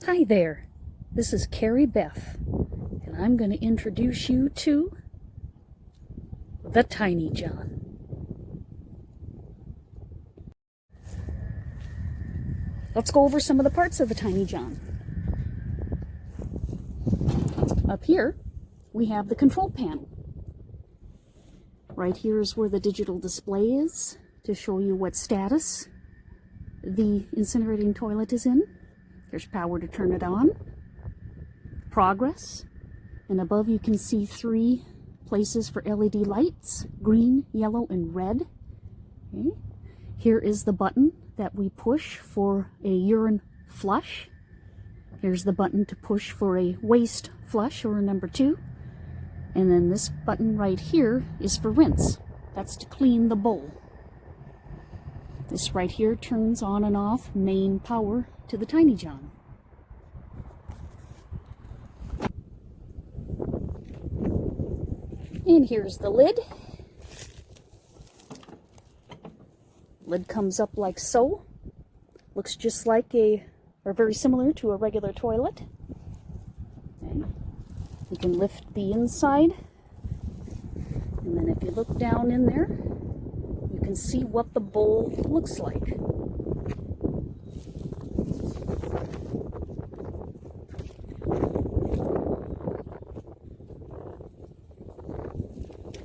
Hi there, this is Carrie Beth, and I'm going to introduce you to the TinyJohn. Let's go over some of the parts of the TinyJohn. Up here, we have the control panel. Right here is where the digital display is to show you what status the incinerating toilet is in. There's power to turn it on, progress, and above you can see 3 places for LED lights, green, yellow, and red. Okay. Here is the button that we push for a urine flush. Here's the button to push for a waste flush, or a number 2. And then this button right here is for rinse. That's to clean the bowl. This right here turns on and off main power to the TinyJohn. And here's the lid. Lid comes up like so. Looks just like or very similar to a regular toilet. Okay. You can lift the inside, and then if you look down in there, you can see what the bowl looks like.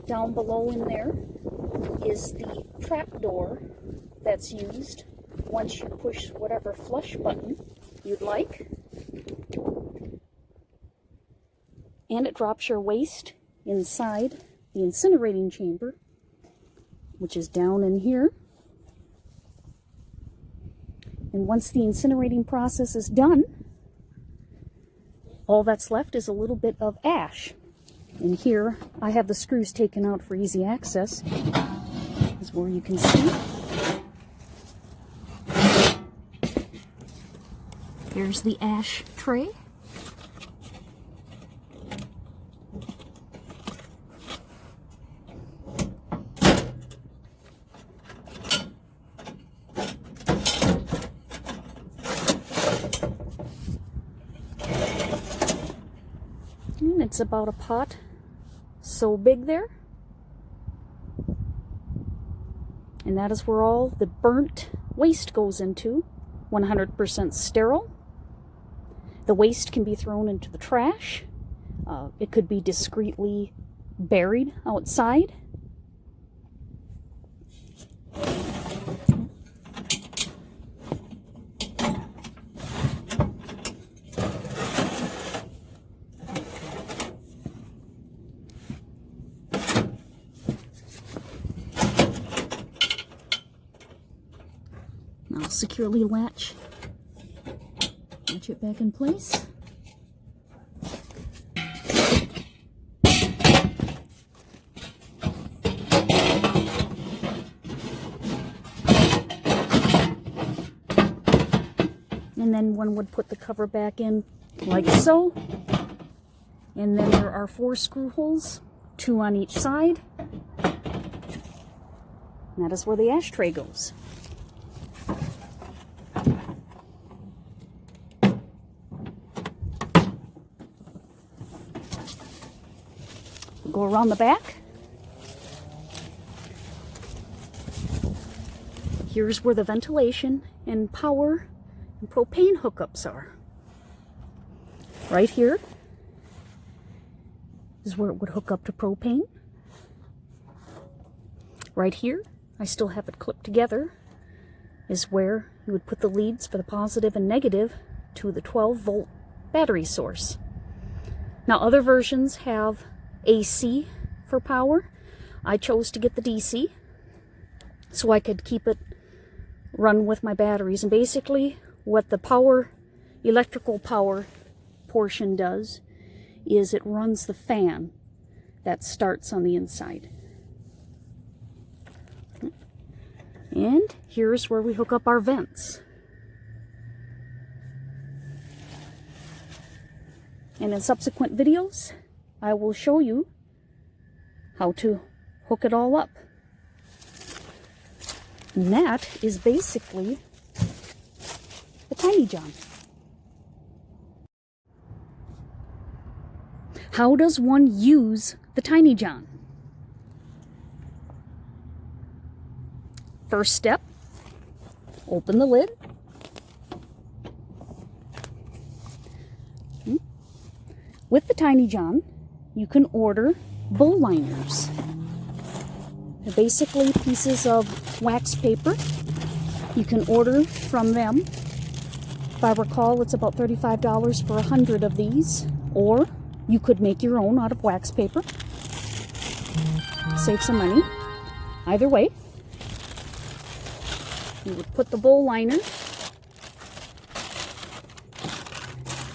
Down below in there is the trap door that's used once you push whatever flush button you'd like. And it drops your waste inside the incinerating chamber, which is down in here. And once the incinerating process is done, all that's left is a little bit of ash. And here, I have the screws taken out for easy access. This is where you can see. Here's the ash tray. And it's about a pot so big there. And that is where all the burnt waste goes into, 100% sterile. The waste can be thrown into the trash. It could be discreetly buried outside. I'll securely latch it back in place. And then one would put the cover back in like so. And then there are 4 screw holes, 2 on each side. And that is where the ashtray goes. Go around the back. Here's where the ventilation and power and propane hookups are. Right here is where it would hook up to propane. Right here, I still have it clipped together, is where you would put the leads for the positive and negative to the 12-volt battery source. Now, other versions have AC for power. I chose to get the DC so I could keep it run with my batteries. And basically what the electrical power portion does is it runs the fan that starts on the inside. And here's where we hook up our vents. And in subsequent videos, I will show you how to hook it all up. And that is basically the TinyJohn. How does one use the TinyJohn? First step, open the lid. With the TinyJohn, you can order bowl liners. They're basically pieces of wax paper. You can order from them. If I recall, it's about $35 for 100 of these, or you could make your own out of wax paper. Save some money. Either way, you would put the bowl liner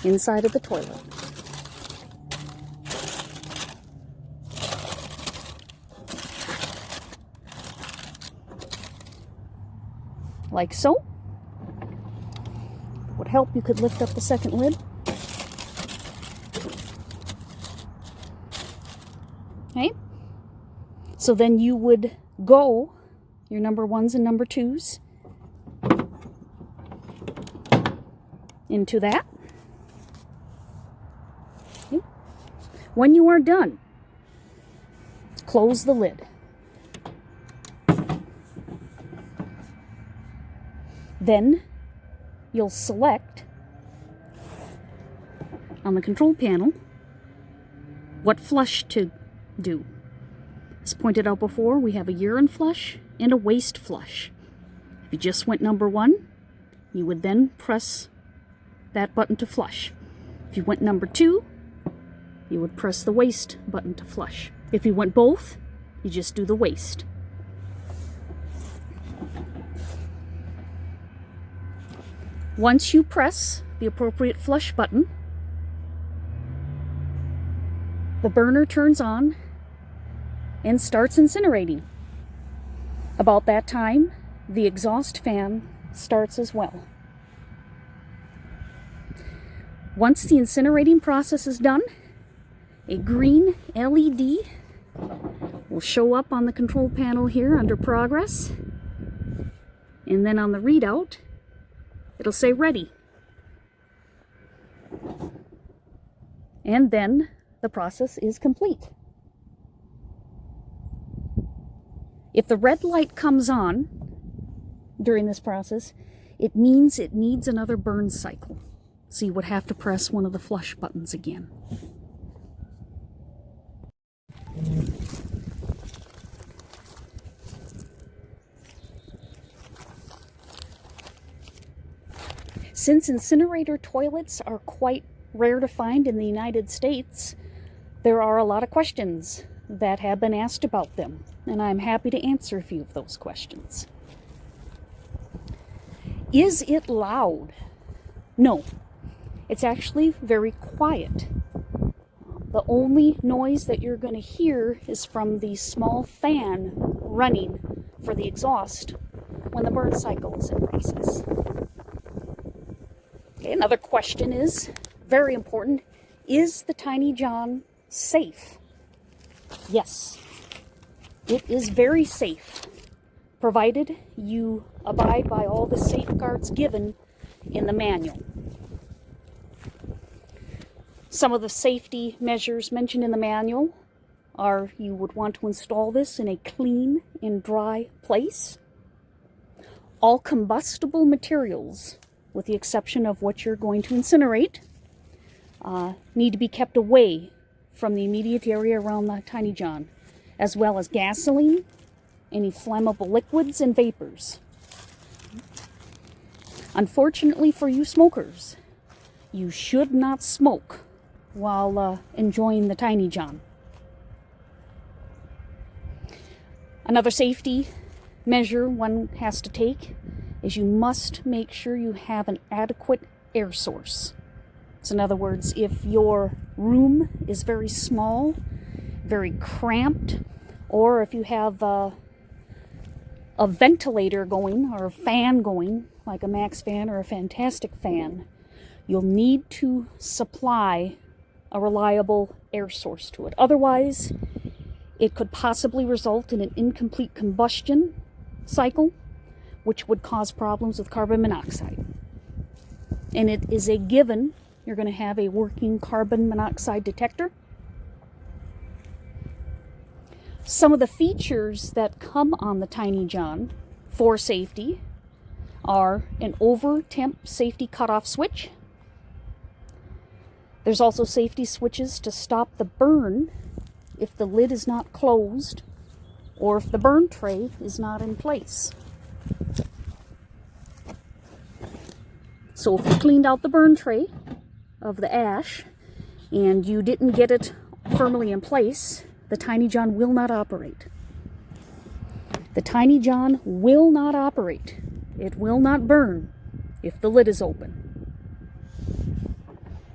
inside of the toilet. Like so. Would help, you could lift up the second lid. Okay? So then you would go your number 1s and number 2s into that. Okay. When you are done, close the lid. Then you'll select on the control panel what flush to do. As pointed out before, we have a urine flush and a waste flush. If you just went number 1, you would then press that button to flush. If you went number 2, you would press the waste button to flush. If you went both, you just do the waste. Once you press the appropriate flush button, the burner turns on and starts incinerating. About that time, the exhaust fan starts as well. Once the incinerating process is done, a green LED will show up on the control panel here under progress, and then on the readout, it'll say ready. And then the process is complete. If the red light comes on during this process, it means it needs another burn cycle. So you would have to press one of the flush buttons again. Since incinerator toilets are quite rare to find in the United States, there are a lot of questions that have been asked about them, and I'm happy to answer a few of those questions. Is it loud? No, it's actually very quiet. The only noise that you're going to hear is from the small fan running for the exhaust when the burn cycle is in process. Okay, another question is, very important, is the TinyJohn safe? Yes, it is very safe, provided you abide by all the safeguards given in the manual. Some of the safety measures mentioned in the manual are you would want to install this in a clean and dry place. All combustible materials, with the exception of what you're going to incinerate, need to be kept away from the immediate area around the TinyJohn, as well as gasoline, any flammable liquids, and vapors. Unfortunately for you smokers, you should not smoke while enjoying the TinyJohn. Another safety measure one has to take is you must make sure you have an adequate air source. So in other words, if your room is very small, very cramped, or if you have a ventilator going or a fan going, like a Max fan or a Fantastic fan, you'll need to supply a reliable air source to it. Otherwise, it could possibly result in an incomplete combustion cycle, which would cause problems with carbon monoxide. And it is a given you're going to have a working carbon monoxide detector Some of the features that come on the TinyJohn for safety are an over temp safety cutoff switch. There's also safety switches to stop the burn if the lid is not closed or if the burn tray is not in place. So if you cleaned out the burn tray of the ash and you didn't get it firmly in place, the TinyJohn will not operate. The TinyJohn will not operate. It will not burn if the lid is open.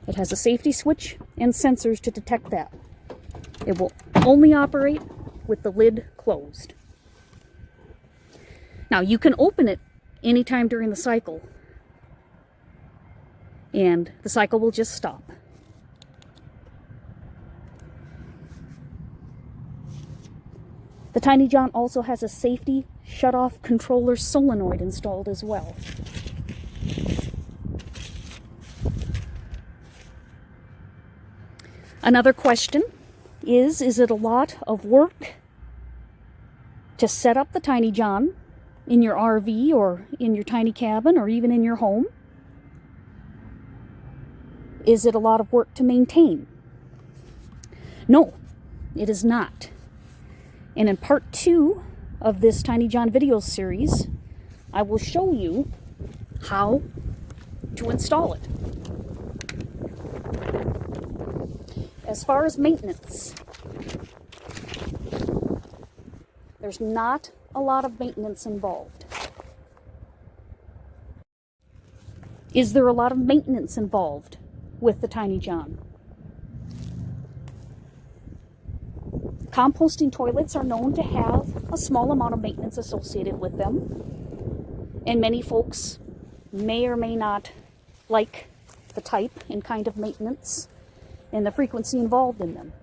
It has a safety switch and sensors to detect that. It will only operate with the lid closed. Now, you can open it anytime during the cycle, and the cycle will just stop. The TinyJohn also has a safety shutoff controller solenoid installed as well. Another question is it a lot of work to set up the TinyJohn in your RV or in your tiny cabin or even in your home? Is it a lot of work to maintain? No, it is not. And in part 2 of this TinyJohn video series, I will show you how to install it. As far as maintenance, there's not a lot of maintenance involved. Is there a lot of maintenance involved with the TinyJohn? Composting toilets are known to have a small amount of maintenance associated with them, and many folks may or may not like the type and kind of maintenance and the frequency involved in them.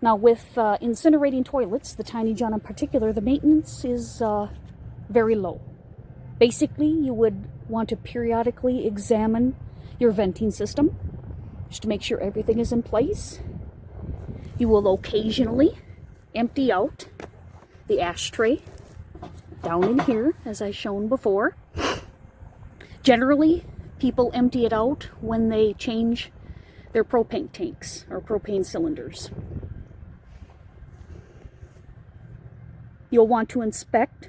Now, with incinerating toilets, the TinyJohn in particular, the maintenance is very low. Basically, you would want to periodically examine your venting system just to make sure everything is in place. You will occasionally empty out the ashtray down in here, as I've shown before. Generally, people empty it out when they change their propane tanks or propane cylinders. You'll want to inspect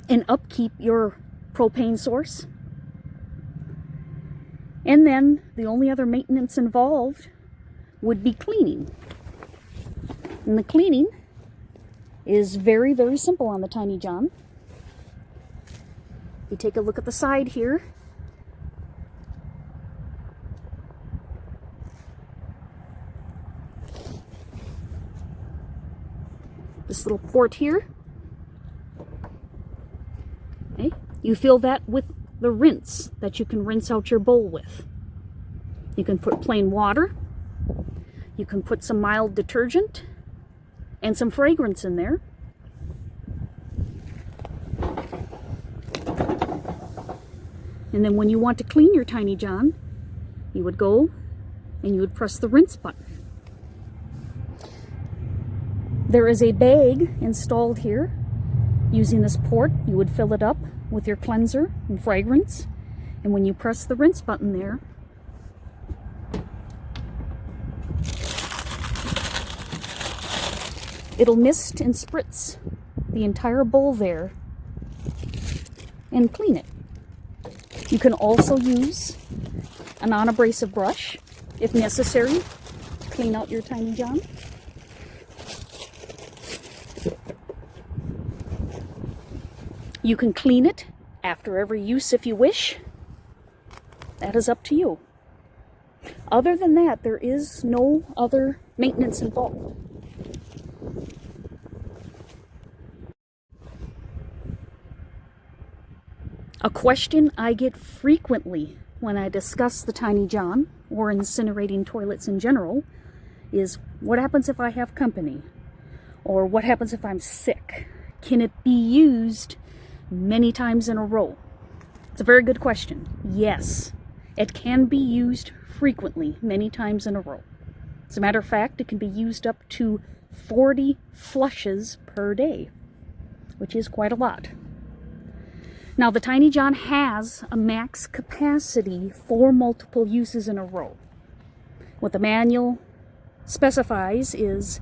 and upkeep your propane source. And then the only other maintenance involved would be cleaning. And the cleaning is very, very simple on the TinyJohn. You take a look at the side here. This little port here. Okay. You fill that with the rinse that you can rinse out your bowl with. You can put plain water. You can put some mild detergent and some fragrance in there. And then when you want to clean your TinyJohn, you would go and you would press the rinse button. There is a bag installed here. Using this port, you would fill it up with your cleanser and fragrance. And when you press the rinse button there, it'll mist and spritz the entire bowl there and clean it. You can also use a non-abrasive brush, if necessary, to clean out your TinyJohn. You can clean it after every use if you wish. That is up to you. Other than that, there is no other maintenance involved. A question I get frequently when I discuss the TinyJohn or incinerating toilets in general is, what happens if I have company? Or what happens if I'm sick? Can it be used many times in a row? It's a very good question. Yes, it can be used frequently, many times in a row. As a matter of fact, it can be used up to 40 flushes per day, which is quite a lot. Now, the TinyJohn has a max capacity for multiple uses in a row. What the manual specifies is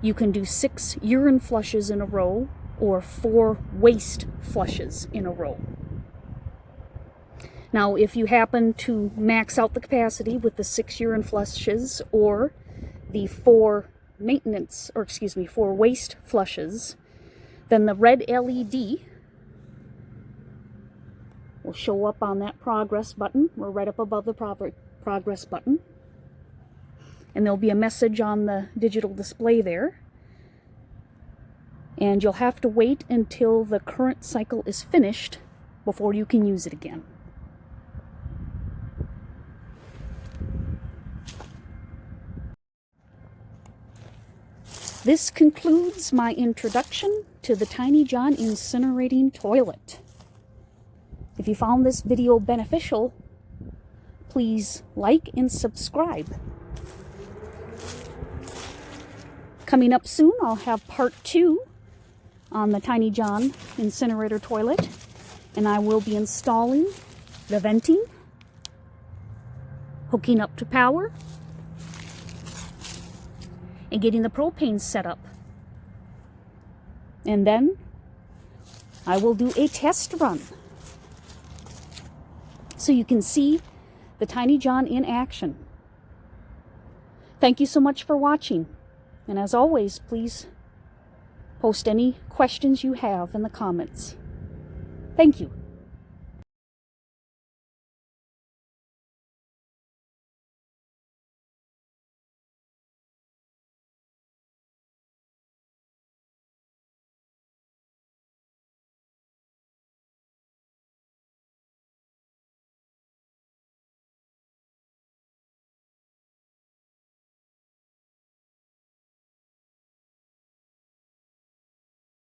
you can do 6 urine flushes in a row or 4 waste flushes in a row. Now, if you happen to max out the capacity with the 6 urine flushes or the 4 waste flushes, then the red LED will show up on that progress button. We're right up above the progress button. And there'll be a message on the digital display there. And you'll have to wait until the current cycle is finished before you can use it again. This concludes my introduction to the TinyJohn incinerating toilet. If you found this video beneficial, please like and subscribe. Coming up soon, I'll have part 2 on the TinyJohn incinerator toilet, and I will be installing the venting, hooking up to power, and getting the propane set up. And then I will do a test run so you can see the TinyJohn in action. Thank you so much for watching. And as always, please post any questions you have in the comments. Thank you.